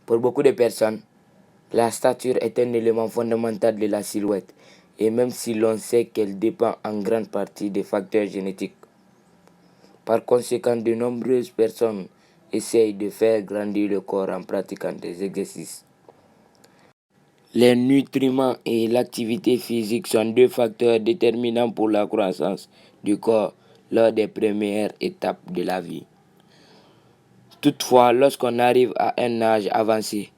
Pour beaucoup de personnes, la stature est un élément fondamental de la silhouette, et même si l'on sait qu'elle dépend en grande partie des facteurs génétiques. Par conséquent, de nombreuses personnes essayent de faire grandir le corps en pratiquant des exercices. Les nutriments et l'activité physique sont deux facteurs déterminants pour la croissance du corps lors des premières étapes de la vie. Toutefois, lorsqu'on arrive à un âge avancé,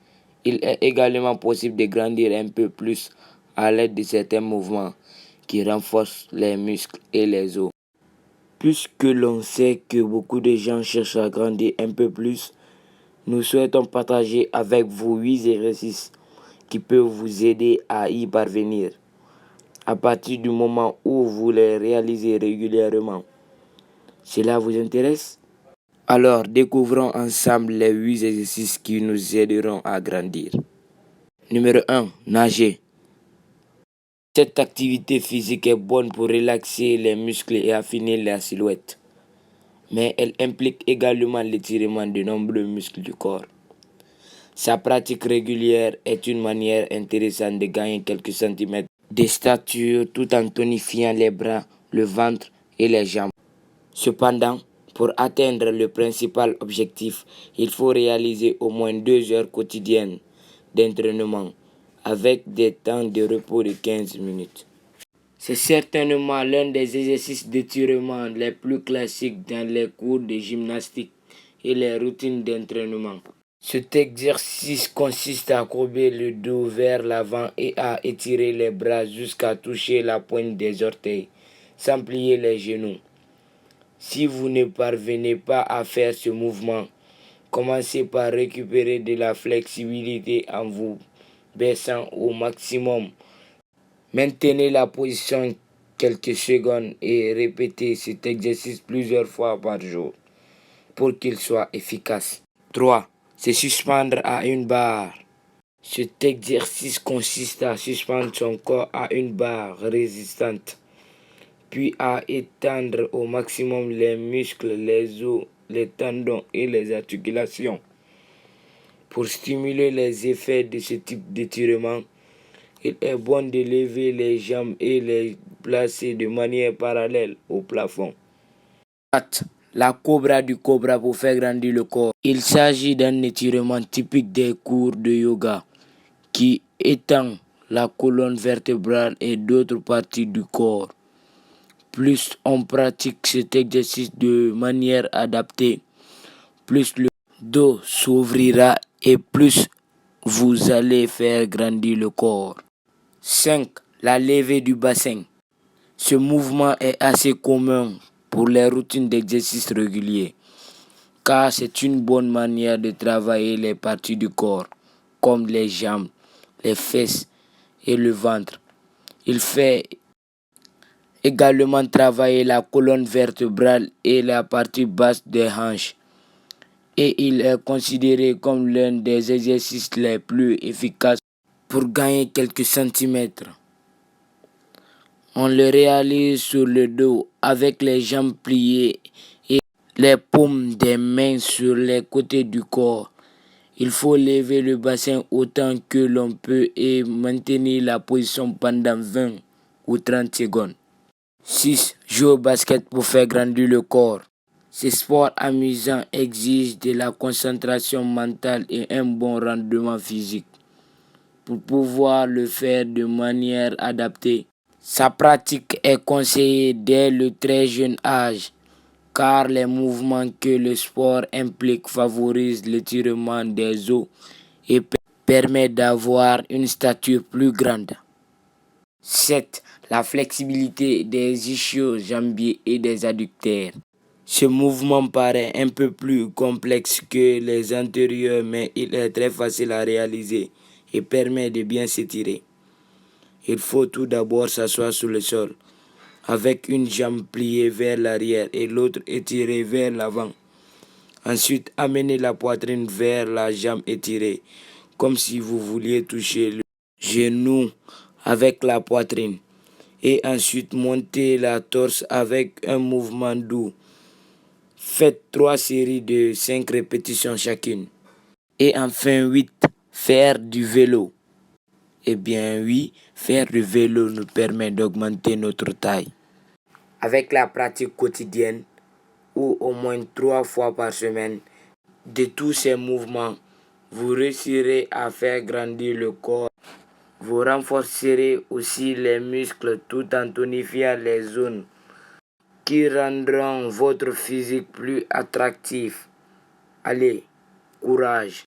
il est également possible de grandir un peu plus à l'aide de certains mouvements qui renforcent les muscles et les os. Puisque l'on sait que beaucoup de gens cherchent à grandir un peu plus, nous souhaitons partager avec vous 8 exercices qui peuvent vous aider à y parvenir à partir du moment où vous les réalisez régulièrement. Cela vous intéresse? Alors, découvrons ensemble les 8 exercices qui nous aideront à grandir. Numéro 1. Nager. Cette activité physique est bonne pour relaxer les muscles et affiner la silhouette, mais elle implique également l'étirement de nombreux muscles du corps. Sa pratique régulière est une manière intéressante de gagner quelques centimètres de stature tout en tonifiant les bras, le ventre et les jambes. Cependant, pour atteindre le principal objectif, il faut réaliser au moins 2 heures quotidiennes d'entraînement avec des temps de repos de 15 minutes. C'est certainement l'un des exercices d'étirement les plus classiques dans les cours de gymnastique et les routines d'entraînement. Cet exercice consiste à courber le dos vers l'avant et à étirer les bras jusqu'à toucher la pointe des orteils, sans plier les genoux. Si vous ne parvenez pas à faire ce mouvement, commencez par récupérer de la flexibilité en vous baissant au maximum. Maintenez la position quelques secondes et répétez cet exercice plusieurs fois par jour pour qu'il soit efficace. 3. Se suspendre à une barre. Cet exercice consiste à suspendre son corps à une barre résistante, puis à étendre au maximum les muscles, les os, les tendons et les articulations. Pour stimuler les effets de ce type d'étirement, il est bon de lever les jambes et les placer de manière parallèle au plafond. 4. La cobra du cobra pour faire grandir le corps. Il s'agit d'un étirement typique des cours de yoga qui étend la colonne vertébrale et d'autres parties du corps. Plus on pratique cet exercice de manière adaptée, plus le dos s'ouvrira et plus vous allez faire grandir le corps. 5. La levée du bassin. Ce mouvement est assez commun pour les routines d'exercice réguliers, car c'est une bonne manière de travailler les parties du corps, comme les jambes, les fesses et le ventre. Il fait également travailler la colonne vertébrale et la partie basse des hanches, et il est considéré comme l'un des exercices les plus efficaces pour gagner quelques centimètres. On le réalise sur le dos avec les jambes pliées et les paumes des mains sur les côtés du corps. Il faut lever le bassin autant que l'on peut et maintenir la position pendant 20 ou 30 secondes. 6. Jouer au basket pour faire grandir le corps. Ce sport amusant exige de la concentration mentale et un bon rendement physique. Pour pouvoir le faire de manière adaptée, sa pratique est conseillée dès le très jeune âge, car les mouvements que le sport implique favorisent l'étirement des os et permet d'avoir une stature plus grande. 7. La flexibilité des ischio-jambiers et des adducteurs. Ce mouvement paraît un peu plus complexe que les antérieurs, mais il est très facile à réaliser et permet de bien s'étirer. Il faut tout d'abord s'asseoir sur le sol, avec une jambe pliée vers l'arrière et l'autre étirée vers l'avant. Ensuite, amenez la poitrine vers la jambe étirée, comme si vous vouliez toucher le genou avec la poitrine. Et ensuite, montez la torse avec un mouvement doux. Faites 3 séries de 5 répétitions chacune. Et enfin 8, faire du vélo. Eh bien oui, faire du vélo nous permet d'augmenter notre taille. Avec la pratique quotidienne, ou au moins 3 fois par semaine, de tous ces mouvements, vous réussirez à faire grandir le corps. Vous renforcerez aussi les muscles tout en tonifiant les zones qui rendront votre physique plus attractif. Allez, courage!